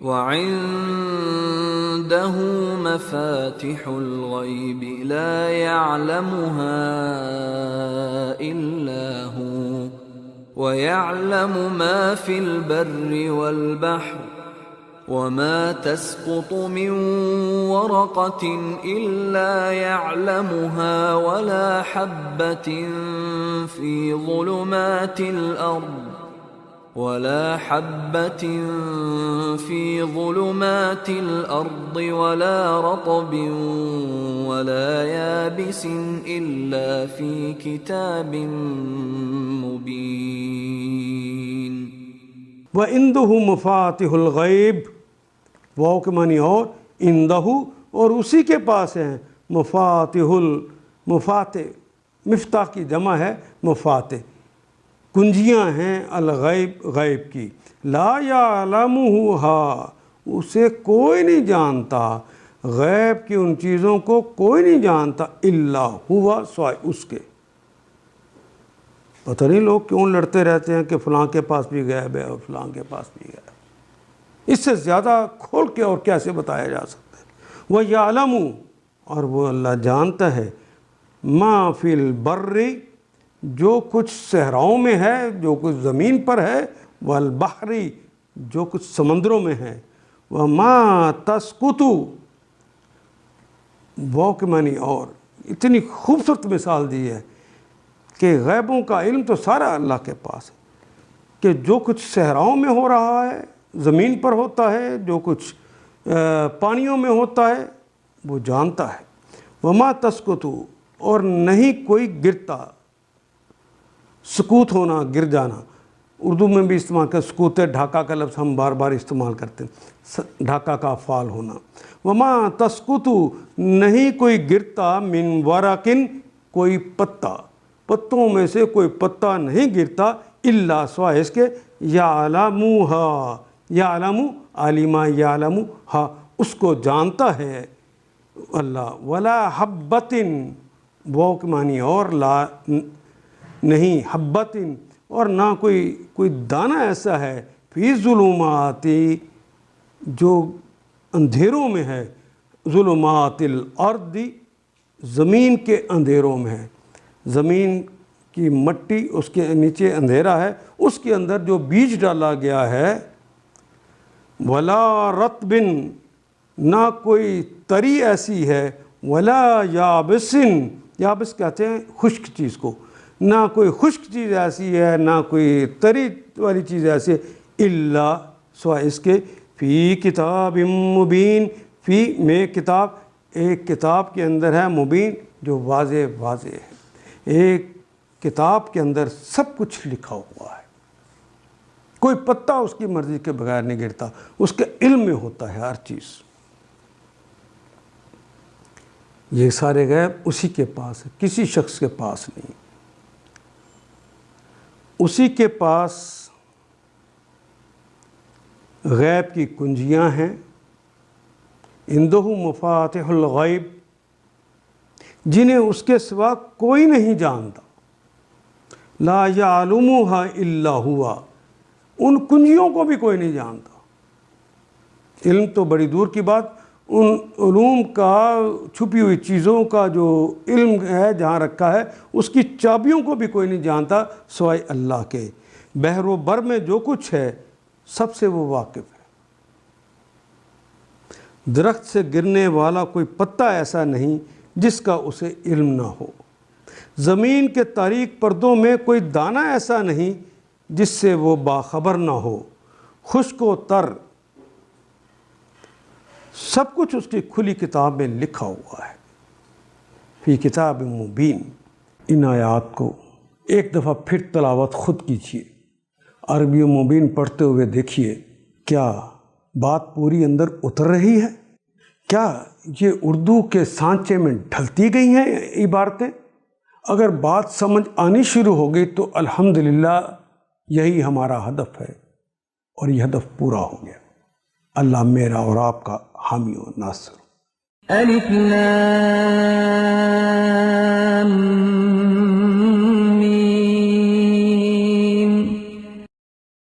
وعنده مفاتح الغيب لا يعلمها إلا هو ويعلم ما في البر والبحر وما تسقط من ورقة إلا يعلمها ولا حبة في ظلمات الأرض ولا رطب ولا يابس إلا في كتاب مبين. وعنده مفاتح الغیب، واو کے معنی اور، عندہ اور اسی کے پاس ہیں، مفاتح مفتاح کی جمع ہے مفاتح، کنجیاں ہیں الغیب غیب کی، لا یعلمہا اسے کوئی نہیں جانتا، غیب کی ان چیزوں کو کوئی نہیں جانتا، الا ہوا سوائے اس کے۔ پتہ نہیں لوگ کیوں لڑتے رہتے ہیں کہ فلاں کے پاس بھی غیب ہے اور فلاں کے پاس بھی غیب ہے، اس سے زیادہ کھول کے اور کیسے بتایا جا سکتا ہے۔ وہ یعلم، اور وہ اللہ جانتا ہے، ما فی البر جو کچھ صحراؤں میں ہے، جو کچھ زمین پر ہے، والبحر جو کچھ سمندروں میں ہے، وما تسقط، وہ کے معنی اور، اتنی خوبصورت مثال دی ہے کہ غیبوں کا علم تو سارا اللہ کے پاس ہے، کہ جو کچھ صحراؤں میں ہو رہا ہے، زمین پر ہوتا ہے، جو کچھ پانیوں میں ہوتا ہے وہ جانتا ہے۔ وما تسقط، اور نہیں کوئی گرتا، سکوت ہونا، گر جانا، اردو میں بھی استعمال کر، سکوت ڈھاکہ کا لفظ ہم بار بار استعمال کرتے ہیں، ڈھاکہ کا فعال ہونا۔ وما تسقط، نہیں کوئی گرتا، من ورقن کوئی پتا، پتوں میں سے کوئی پتا نہیں گرتا، الا سوائے اس کے، یعلمھا، یعلم عالمہ یعلمھا اس کو جانتا ہے اللہ، ولا حبۃ، وہ کے معنی اور، لا نہیں، حبۃ اور نہ کوئی دانہ ایسا ہے، فی ظلمات جو اندھیروں میں ہے، ظلمات الارض زمین کے اندھیروں میں ہے، زمین کی مٹی اس کے نیچے اندھیرا ہے، اس کے اندر جو بیج ڈالا گیا ہے، ولا رطب نہ کوئی تری ایسی ہے، ولا یابس، یابس کہتے ہیں خشک چیز کو، نہ کوئی خشک چیز ایسی ہے، نہ کوئی تری والی چیز ایسی ہے، الا سوائے اس کے، فی کتاب مبین، فی میں کتاب، ایک کتاب کے اندر ہے، مبین جو واضح ہے، ایک کتاب کے اندر سب کچھ لکھا ہوا ہے، کوئی پتا اس کی مرضی کے بغیر نہیں گرتا، اس کے علم میں ہوتا ہے ہر چیز۔ یہ سارے غیب اسی کے پاس ہے، کسی شخص کے پاس نہیں، اسی کے پاس غیب کی کنجیاں ہیں، عندہ مفاتح الغیب جنہیں اس کے سوا کوئی نہیں جانتا، لا یعلمھا الا ہوا ان کنجیوں کو بھی کوئی نہیں جانتا، علم تو بڑی دور کی بات، ان علوم کا، چھپی ہوئی چیزوں کا جو علم ہے جہاں رکھا ہے، اس کی چابیوں کو بھی کوئی نہیں جانتا سوائے اللہ کے، بحر و بر میں جو کچھ ہے سب سے وہ واقف ہے، درخت سے گرنے والا کوئی پتا ایسا نہیں جس کا اسے علم نہ ہو، زمین کے تاریک پردوں میں کوئی دانہ ایسا نہیں جس سے وہ باخبر نہ ہو، خشک و تر سب کچھ اس کی کھلی کتاب میں لکھا ہوا ہے، فی کتاب مبین۔ ان آیات کو ایک دفعہ پھر تلاوت خود کیجیے، عربی مبین پڑھتے ہوئے دیکھیے کیا بات پوری اندر اتر رہی ہے، کیا یہ اردو کے سانچے میں ڈھلتی گئی ہیں عبارتیں؟ اگر بات سمجھ آنی شروع ہو گئی تو الحمدللہ یہی ہمارا ہدف ہے، اور یہ ہدف پورا ہو گیا۔ اللہ میرا اور آپ کا حامی و ناصر۔ الف لام